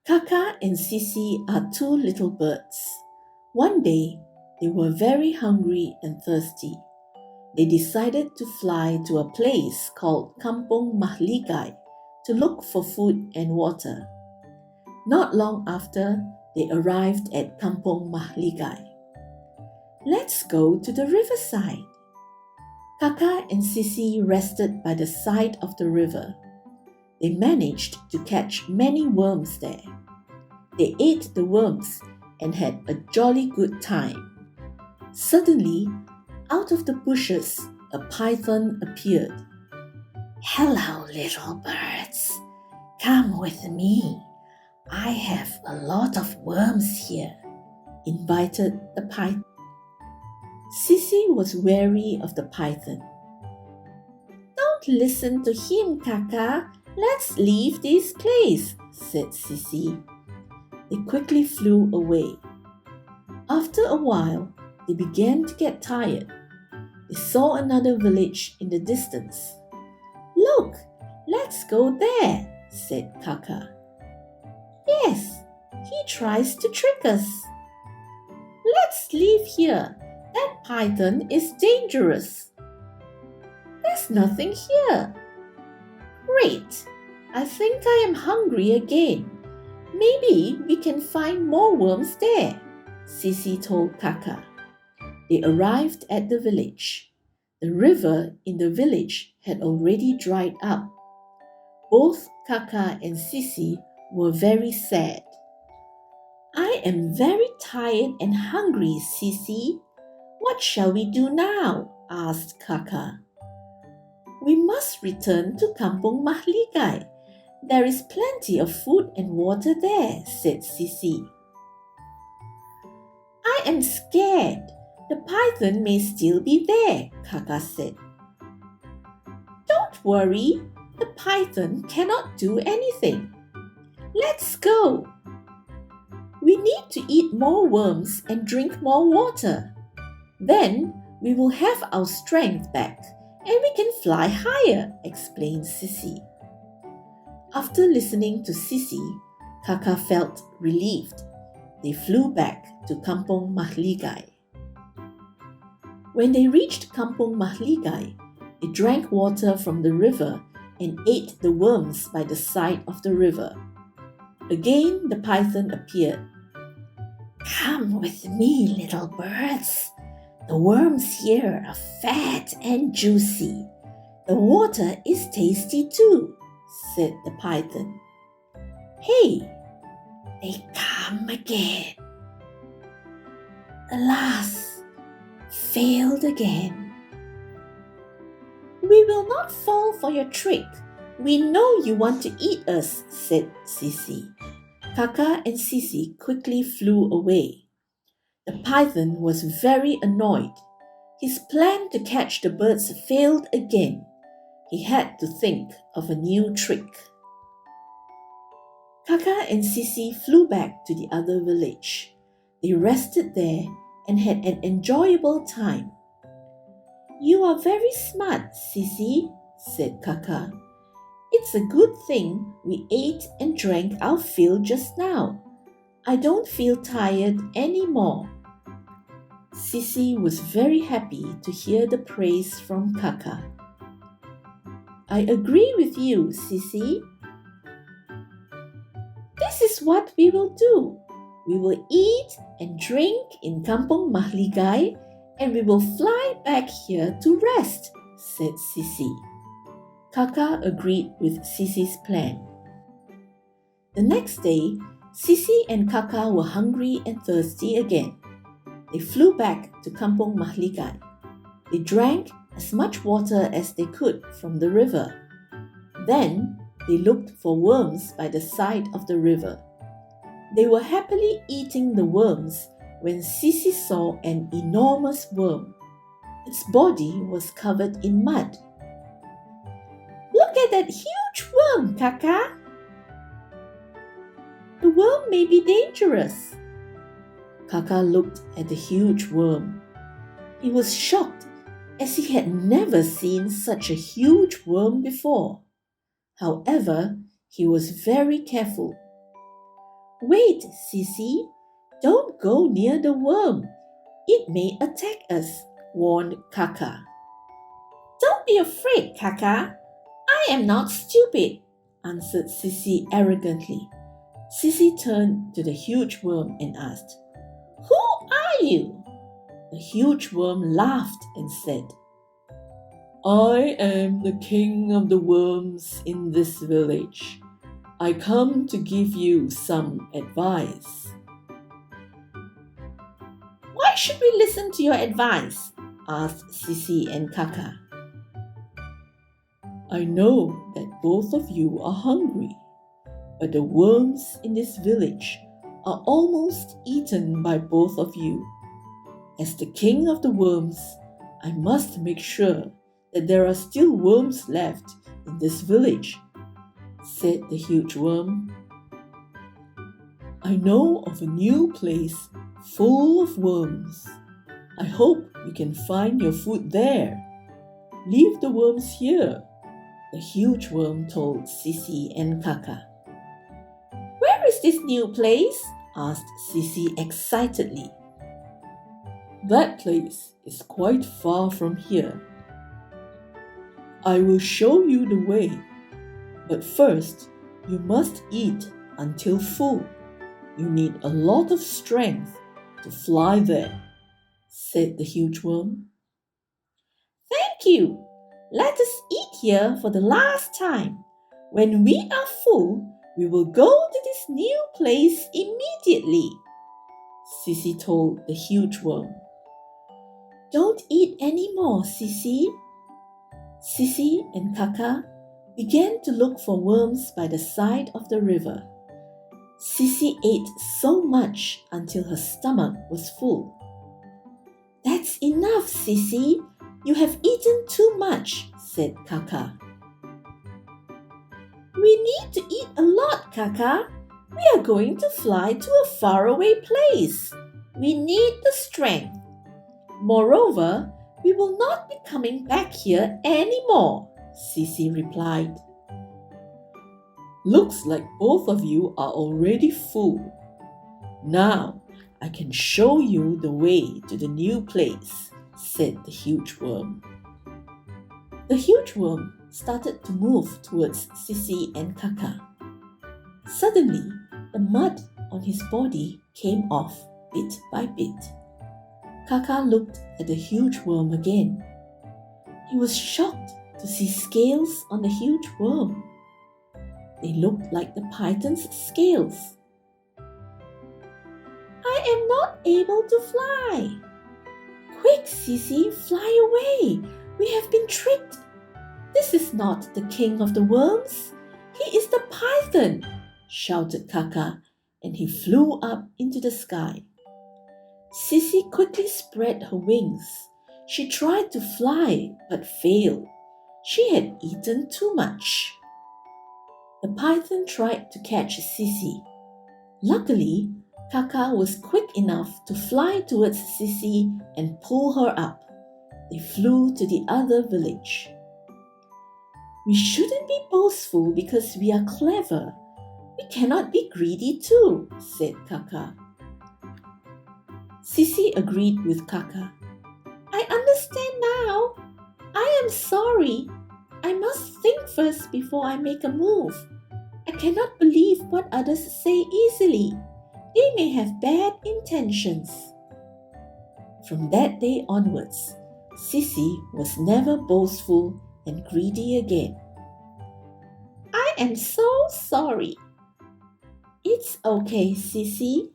Kaka and Sisi are two little birds. One day, they were very hungry and thirsty. They decided to fly to a place called Kampung Mahligai to look for food and water. Not long after, they arrived at Kampung Mahligai. Let's go to the riverside. Kaka and Sisi rested by the side of the river. They managed to catch many worms there. They ate the worms and had a jolly good time. Suddenly, out of the bushes, a python appeared. "Hello, little birds. Come with me. I have a lot of worms here," invited the python. Sisi was wary of the python. "Don't listen to him, Kaka. Let's leave this place," said Sisi. They quickly flew away. After a while, they began to get tired. They saw another village in the distance. "Look, let's go there," said Kaka. "Yes, he tries to trick us." "Let's leave here. That python is dangerous." "There's nothing here." "Great! I think I am hungry again. Maybe we can find more worms there," Sisi told Kaka. They arrived at the village. The river in the village had already dried up. Both Kaka and Sisi were very sad. "I am very tired and hungry, Sisi. What shall we do now?" asked Kaka. "We must return to Kampung Mahligai. There is plenty of food and water there," said Sisi. "I am scared. The python may still be there," Kaka said. "Don't worry. The python cannot do anything. Let's go. We need to eat more worms and drink more water. Then we will have our strength back and we can fly higher," explained Sisi. After listening to Sisi, Kaka felt relieved. They flew back to Kampung Mahligai. When they reached Kampung Mahligai, they drank water from the river and ate the worms by the side of the river. Again, the python appeared. "Come with me, little birds. The worms here are fat and juicy. The water is tasty too," said the python. "Hey, they come again." Alas, failed again. "We will not fall for your trick. We know you want to eat us," said Sisi. Kaka and Sisi quickly flew away. The python was very annoyed. His plan to catch the birds failed again. He had to think of a new trick. Kaka and Sisi flew back to the other village. They rested there and had an enjoyable time. "You are very smart, Sisi," said Kaka. "It's a good thing we ate and drank our fill just now. I don't feel tired anymore." Sisi was very happy to hear the praise from Kaka. "I agree with you, Sisi. This is what we will do. We will eat and drink in Kampung Mahligai and we will fly back here to rest," said Sisi. Kaka agreed with Sisi's plan. The next day, Sisi and Kaka were hungry and thirsty again. They flew back to Kampung Mahligai. They drank as much water as they could from the river. Then they looked for worms by the side of the river. They were happily eating the worms when Sisi saw an enormous worm. Its body was covered in mud. "Look at that huge worm, Kaka! The worm may be dangerous." Kaka looked at the huge worm. He was shocked as he had never seen such a huge worm before. However, he was very careful. Wait, Sissy, don't go near the worm. It may attack us, warned Kaka. Don't be afraid, Kaka. I am not stupid, answered Sissy arrogantly. Sissy turned to the huge worm and asked, Who are you? The huge worm laughed and said, I am the king of the worms in this village. I come to give you some advice. Why should we listen to your advice? Asked Sissy and Kaka. I know that both of you are hungry, but the worms in this village are almost eaten by both of you. As the king of the worms, I must make sure that there are still worms left in this village, said the huge worm. I know of a new place full of worms. I hope you can find your food there. Leave the worms here, the huge worm told Sissy and Kaka. Where is this new place? Asked Sissy excitedly. That place is quite far from here. I will show you the way, but first you must eat until full. You need a lot of strength to fly there, said the huge worm. Thank you. Let us eat here for the last time. When we are full, we will go to this new place immediately, Sissy told the huge worm. Don't eat any more, Sissy. Sissy and Kaka began to look for worms by the side of the river. Sissy ate so much until her stomach was full. That's enough, Sissy. You have eaten too much, said Kaka. We need to eat a lot, Kaka. We are going to fly to a faraway place. We need the strength. Moreover, we will not be coming back here anymore, Sissy replied. Looks like both of you are already full. Now I can show you the way to the new place, said the huge worm. The huge worm started to move towards Sissy and Kaka. Suddenly, the mud on his body came off bit by bit. Kaka looked at the huge worm again. He was shocked to see scales on the huge worm. They looked like the python's scales. I am not able to fly. Quick, Sissy, fly away. We have been tricked. This is not the king of the worms. He is the python, shouted Kaka, and he flew up into the sky. Sissy quickly spread her wings. She tried to fly but failed. She had eaten too much. The python tried to catch Sissy. Luckily, Kaka was quick enough to fly towards Sissy and pull her up. They flew to the other village. We shouldn't be boastful because we are clever. We cannot be greedy too, said Kaka. Sissy agreed with Kaka. I understand now. I am sorry. I must think first before I make a move. I cannot believe what others say easily. They may have bad intentions. From that day onwards, Sissy was never boastful and greedy again. I am so sorry. It's okay, Sissy.